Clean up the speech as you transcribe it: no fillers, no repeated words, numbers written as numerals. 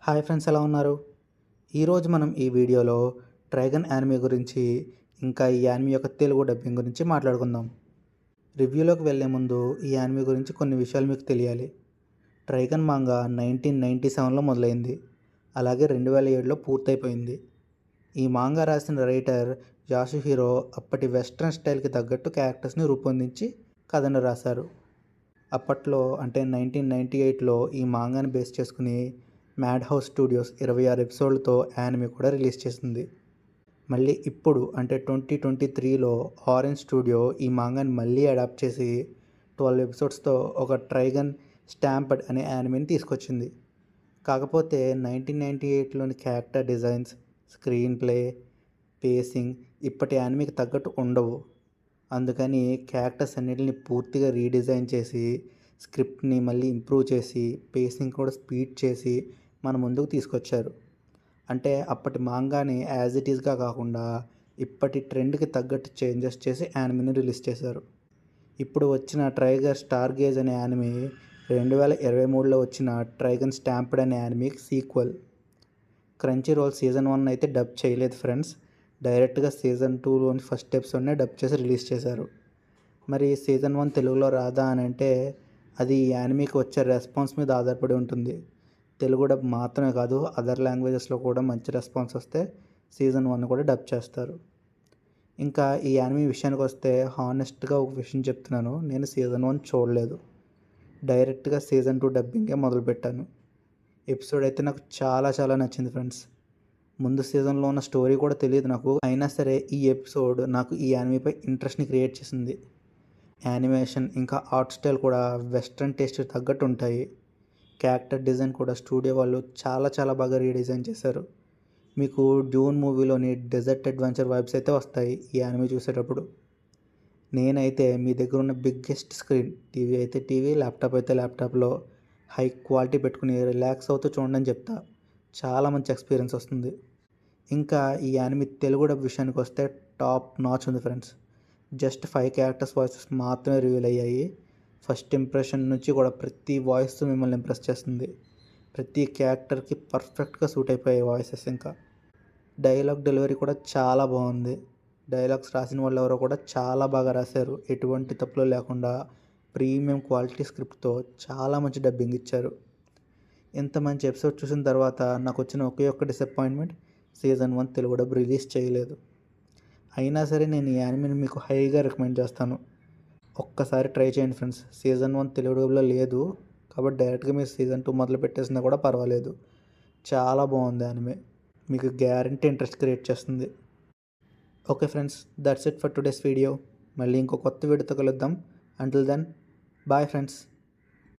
Hi friends, ఎలా ఉన్నారు? ఈరోజు మనం ఈ వీడియోలో ట్రైగన్ యానిమే గురించి, ఇంకా ఈ యానిమే యొక్క తెలుగు డబ్బింగ్ గురించి మాట్లాడుకుందాం. రివ్యూలోకి వెళ్ళే ముందు ఈ యానిమే గురించి కొన్ని విషయాలు మీకు తెలియాలి. ట్రైగన్ మాంగా 1997లో మొదలైంది. అలాగే 2007లో పూర్తయిపోయింది. ఈ మాంగా రాసిన రైటర్ యాసుహిరో అప్పటి వెస్ట్రన్ స్టైల్కి తగ్గట్టు క్యారెక్టర్స్ని రూపొందించి కథను రాశారు. అప్పట్లో అంటే 1998లో ఈ మాంగాని బేస్ చేసుకుని మ్యాడ్ హౌస్ స్టూడియోస్ 26 ఎపిసోడ్లతో యానిమే కూడా రిలీజ్ చేసింది. మళ్ళీ ఇప్పుడు అంటే 2023లో ఆరెంజ్ స్టూడియో ఈ మాంగాని మళ్ళీ అడాప్ట్ చేసి 12 ఎపిసోడ్స్తో ఒక ట్రైగన్ స్టాంప్డ్ అనే యానిమేని తీసుకొచ్చింది. కాకపోతే 1998లోని character designs, screenplay, pacing ఇప్పటి యానిమేకి తగ్గట్టు ఉండవు. అందుకని క్యారెక్టర్స్ అన్నిటిని పూర్తిగా రీడిజైన్ చేసి, స్క్రిప్ట్ని మళ్ళీ ఇంప్రూవ్ చేసి, పేసింగ్ కూడా స్పీడ్ చేసి మన ముందుకు తీసుకొచ్చారు. అంటే అప్పటి మాంగాని యాజ్ ఇట్ ఈస్గా కాకుండా ఇప్పటి ట్రెండ్కి తగ్గట్టు చేంజెస్ చేసి యానిమేని రిలీజ్ చేశారు. ఇప్పుడు వచ్చిన ట్రైగర్ స్టార్ గేజ్ అనే యానిమే 2023లో వచ్చిన ట్రైగన్ స్టాంప్డ్ అనే యానిమేకి సీక్వెల్. క్రంచీ రోల్ సీజన్ 1 అయితే డబ్ చేయలేదు ఫ్రెండ్స్. డైరెక్ట్గా సీజన్ 2లోని ఫస్ట్ ఎపిసోడ్నే డబ్ చేసి రిలీజ్ చేశారు. మరి సీజన్ 1 తెలుగులో రాదా అని అంటే అది ఈ యానిమేకి వచ్చే రెస్పాన్స్ మీద ఆధారపడి ఉంటుంది. తెలుగు డబ్ మాత్రమే కాదు, అదర్ లాంగ్వేజెస్లో కూడా మంచి రెస్పాన్స్ వస్తే సీజన్ 1 కూడా డబ్ చేస్తారు. ఇంకా ఈ యానిమే విషయానికి వస్తే హానెస్ట్గా ఒక విషయం చెప్తున్నాను, నేను సీజన్ 1 చూడలేదు. డైరెక్ట్గా సీజన్ 2 డబ్బింగే మొదలుపెట్టాను. ఎపిసోడ్ అయితే నాకు చాలా నచ్చింది ఫ్రెండ్స్. ముందు సీజన్లో ఉన్న స్టోరీ కూడా తెలియదు నాకు, అయినా సరే ఈ ఎపిసోడ్ నాకు ఈ యానిమేపై ఇంట్రెస్ట్ని క్రియేట్ చేసింది. యానిమేషన్ ఇంకా ఆర్ట్ స్టైల్ కూడా వెస్ట్రన్ టేస్ట్ తగ్గట్టు ఉంటాయి. క్యారెక్టర్ డిజైన్ కూడా స్టూడియో వాళ్ళు చాలా బాగా రీడిజైన్ చేశారు. మీకు డ్యూన్ మూవీలోని డెజర్ట్ అడ్వెంచర్ వైబ్స్ అయితే వస్తాయి ఈ యానిమే చూసేటప్పుడు. నేనైతే మీ దగ్గర ఉన్న బిగ్గెస్ట్ స్క్రీన్, టీవీ అయితే టీవీ, ల్యాప్టాప్ అయితే ల్యాప్టాప్లో హై క్వాలిటీ పెట్టుకుని రిలాక్స్ అవుతూ చూడండి అని చెప్తా. చాలా మంచి ఎక్స్పీరియన్స్ వస్తుంది. ఇంకా ఈ యానిమే తెలుగు డబ్ విషయానికి వస్తే టాప్ నాచ్ ఉంది ఫ్రెండ్స్. జస్ట్ 5 క్యారెక్టర్స్ వాయిసెస్ మాత్రమే రివీల్ అయ్యాయి. ఫస్ట్ ఇంప్రెషన్ నుంచి కూడా ప్రతి వాయిస్ మిమ్మల్ని ఇంప్రెస్ చేస్తుంది. ప్రతి క్యారెక్టర్కి పర్ఫెక్ట్గా సూట్ అయిపోయే వాయిసెస్. ఇంకా డైలాగ్ డెలివరీ కూడా చాలా బాగుంది. డైలాగ్స్ రాసిన వాళ్ళు ఎవరో కూడా చాలా బాగా రాశారు. ఎటువంటి తప్పులు లేకుండా ప్రీమియం క్వాలిటీ స్క్రిప్ట్తో చాలా మంచి డబ్బింగ్ ఇచ్చారు. ఇంత మంచి ఎపిసోడ్ చూసిన తర్వాత నాకు వచ్చిన ఒకే ఒక్క disappointment, season 1 Telugu dub release చేయలేదు. అయినా సరే నేను ఈ యానిమేని మీకు హైగా రికమెండ్ చేస్తాను. ఒక్కసారి ట్రై చేయండి ఫ్రెండ్స్. సీజన్ 1 తెలుగు డబ్లో లేదు కాబట్టి డైరెక్ట్గా మీరు సీజన్ 2 మొదలు పెట్టేసినా కూడా పర్వాలేదు. చాలా బాగుంది యానిమే, మీకు గ్యారంటీ ఇంట్రెస్ట్ క్రియేట్ చేస్తుంది. Okay friends, that's it for today's video. మళ్ళీ ఇంకో కొత్త వీడియోతో కలుద్దాం. Until then, bye friends.